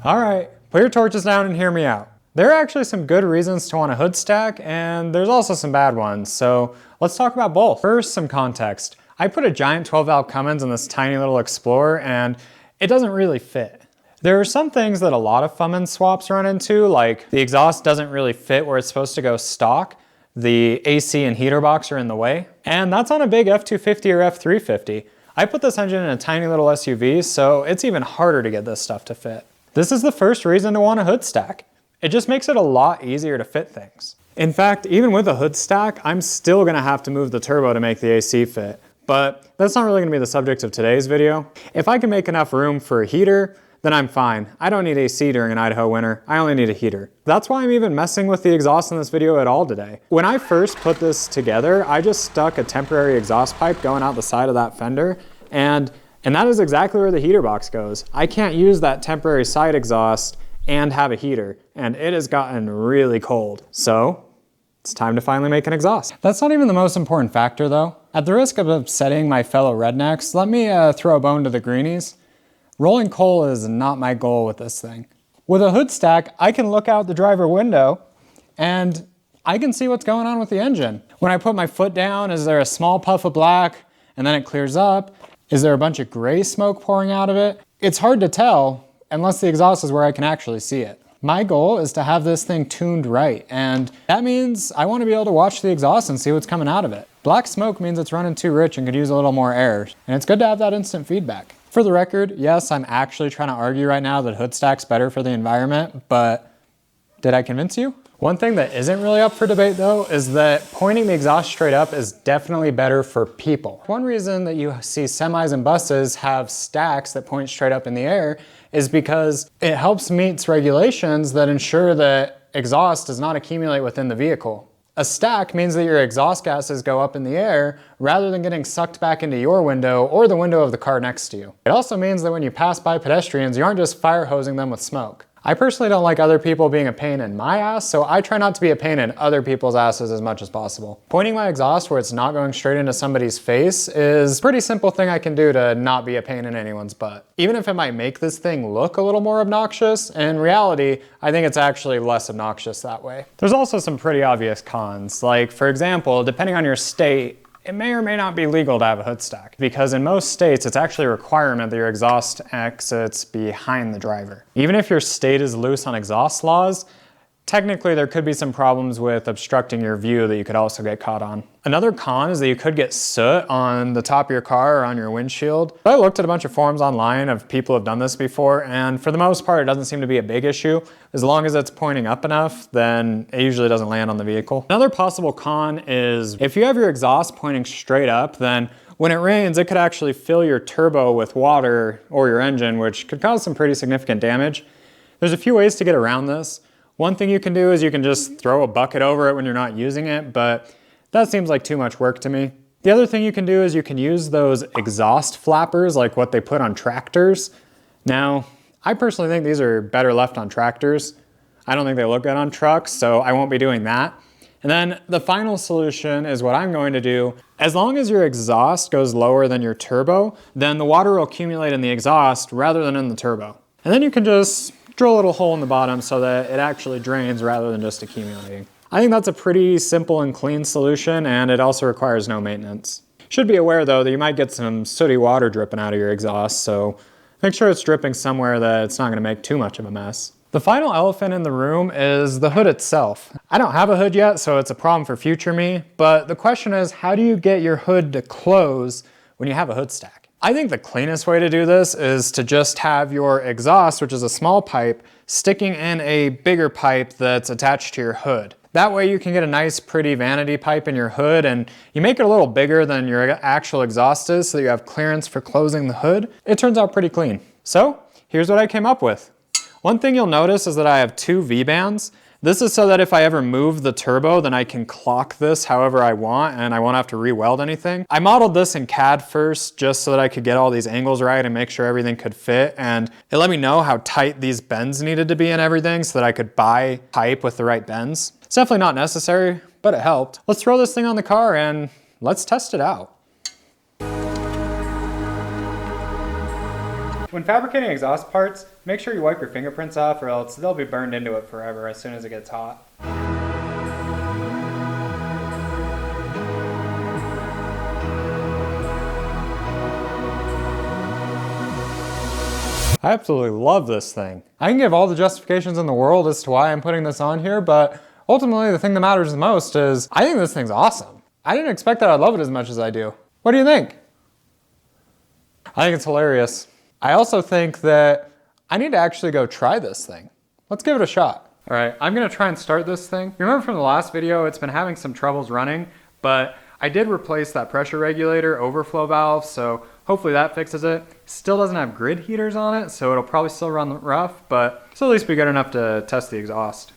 Alright, put your torches down and hear me out. There are actually some good reasons to want a hood stack, and there's also some bad ones, so let's talk about both. First, some context. I put a giant 12-valve Cummins in this tiny little Explorer, and it doesn't really fit. There are some things that a lot of fummins swaps run into, like the exhaust doesn't really fit where it's supposed to go stock, the AC and heater box are in the way, and that's on a big F250 or F350. I put this engine in a tiny little SUV, so it's even harder to get this stuff to fit. This is the first reason to want a hood stack. It just makes it a lot easier to fit things. In fact, even with a hood stack, I'm still gonna have to move the turbo to make the AC fit, but that's not really gonna be the subject of today's video. If I can make enough room for a heater, then I'm fine. I don't need AC during an Idaho winter, I only need a heater. That's why I'm even messing with the exhaust in this video at all today. When I first put this together, I just stuck a temporary exhaust pipe going out the side of that fender, and that is exactly where the heater box goes. I can't use that temporary side exhaust and have a heater, and it has gotten really cold. So, it's time to finally make an exhaust. That's not even the most important factor though. At the risk of upsetting my fellow rednecks, let me throw a bone to the greenies. Rolling coal is not my goal with this thing. With a hood stack, I can look out the driver window and I can see what's going on with the engine. When I put my foot down, is there a small puff of black and then it clears up? Is there a bunch of gray smoke pouring out of it? It's hard to tell unless the exhaust is where I can actually see it. My goal is to have this thing tuned right, and that means I want to be able to watch the exhaust and see what's coming out of it. Black smoke means it's running too rich and could use a little more air, and it's good to have that instant feedback. For the record, yes, I'm actually trying to argue right now that hood stack's better for the environment, but did I convince you? One thing that isn't really up for debate though is that pointing the exhaust straight up is definitely better for people. One reason that you see semis and buses have stacks that point straight up in the air is because it helps meet regulations that ensure that exhaust does not accumulate within the vehicle. A stack means that your exhaust gases go up in the air rather than getting sucked back into your window or the window of the car next to you. It also means that when you pass by pedestrians, you aren't just fire hosing them with smoke. I personally don't like other people being a pain in my ass, so I try not to be a pain in other people's asses as much as possible. Pointing my exhaust where it's not going straight into somebody's face is a pretty simple thing I can do to not be a pain in anyone's butt. Even if it might make this thing look a little more obnoxious, in reality, I think it's actually less obnoxious that way. There's also some pretty obvious cons, like for example, depending on your state, it may or may not be legal to have a hood stack, because in most states it's actually a requirement that your exhaust exits behind the driver. Even if your state is loose on exhaust laws, technically there could be some problems with obstructing your view that you could also get caught on. Another con is that you could get soot on the top of your car or on your windshield. I looked at a bunch of forums online of people who have done this before, and for the most part it doesn't seem to be a big issue. As long as it's pointing up enough, then it usually doesn't land on the vehicle. Another possible con is if you have your exhaust pointing straight up, then when it rains, it could actually fill your turbo with water or your engine, which could cause some pretty significant damage. There's a few ways to get around this. One thing you can do is you can just throw a bucket over it when you're not using it, but that seems like too much work to me. The other thing you can do is you can use those exhaust flappers like what they put on tractors. Now, I personally think these are better left on tractors. I don't think they look good on trucks, so I won't be doing that. And then the final solution is what I'm going to do. As long as your exhaust goes lower than your turbo, then the water will accumulate in the exhaust rather than in the turbo. And then you can just drill a little hole in the bottom so that it actually drains rather than just accumulating. I think that's a pretty simple and clean solution, and it also requires no maintenance. You should be aware though that you might get some sooty water dripping out of your exhaust, so make sure it's dripping somewhere that it's not going to make too much of a mess. The final elephant in the room is the hood itself. I don't have a hood yet, so it's a problem for future me, but the question is, how do you get your hood to close when you have a hood stack? I think the cleanest way to do this is to just have your exhaust, which is a small pipe, sticking in a bigger pipe that's attached to your hood. That way you can get a nice pretty vanity pipe in your hood, and you make it a little bigger than your actual exhaust is so that you have clearance for closing the hood. It turns out pretty clean. So here's what I came up with. One thing you'll notice is that I have two V-bands. This is so that if I ever move the turbo, then I can clock this however I want and I won't have to re-weld anything. I modeled this in CAD first just so that I could get all these angles right and make sure everything could fit, and it let me know how tight these bends needed to be and everything so that I could buy pipe with the right bends. It's definitely not necessary, but it helped. Let's throw this thing on the car and let's test it out. When fabricating exhaust parts, make sure you wipe your fingerprints off or else they'll be burned into it forever as soon as it gets hot. I absolutely love this thing. I can give all the justifications in the world as to why I'm putting this on here, but ultimately the thing that matters the most is I think this thing's awesome. I didn't expect that I'd love it as much as I do. What do you think? I think it's hilarious. I also think that I need to actually go try this thing. Let's give it a shot. All right, I'm gonna try and start this thing. You remember from the last video, it's been having some troubles running, but I did replace that pressure regulator overflow valve, so hopefully that fixes it. Still doesn't have grid heaters on it, so it'll probably still run rough, but it'll at least be good enough to test the exhaust.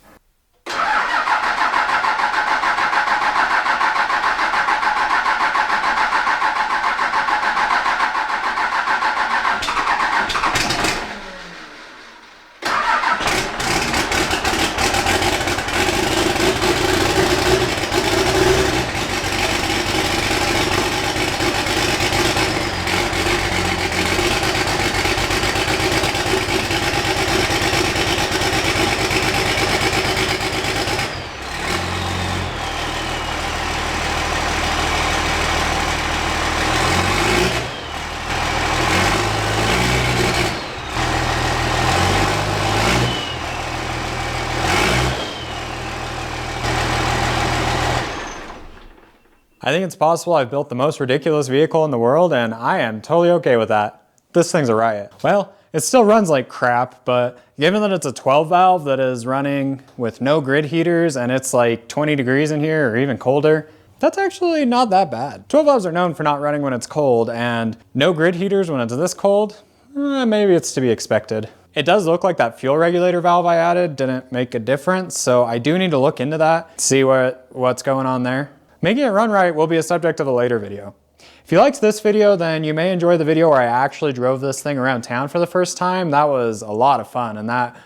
I think it's possible I've built the most ridiculous vehicle in the world, and I am totally okay with that. This thing's a riot. Well, it still runs like crap, but given that it's a 12 valve that is running with no grid heaters and it's like 20 degrees in here or even colder, that's actually not that bad. 12 valves are known for not running when it's cold, and no grid heaters when it's this cold, maybe it's to be expected. It does look like that fuel regulator valve I added didn't make a difference, so I do need to look into that, see what's going on there. Making it run right will be a subject of a later video. If you liked this video, then you may enjoy the video where I actually drove this thing around town for the first time. That was a lot of fun, and that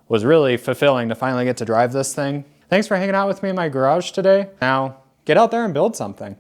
was really fulfilling to finally get to drive this thing. Thanks for hanging out with me in my garage today. Now, get out there and build something.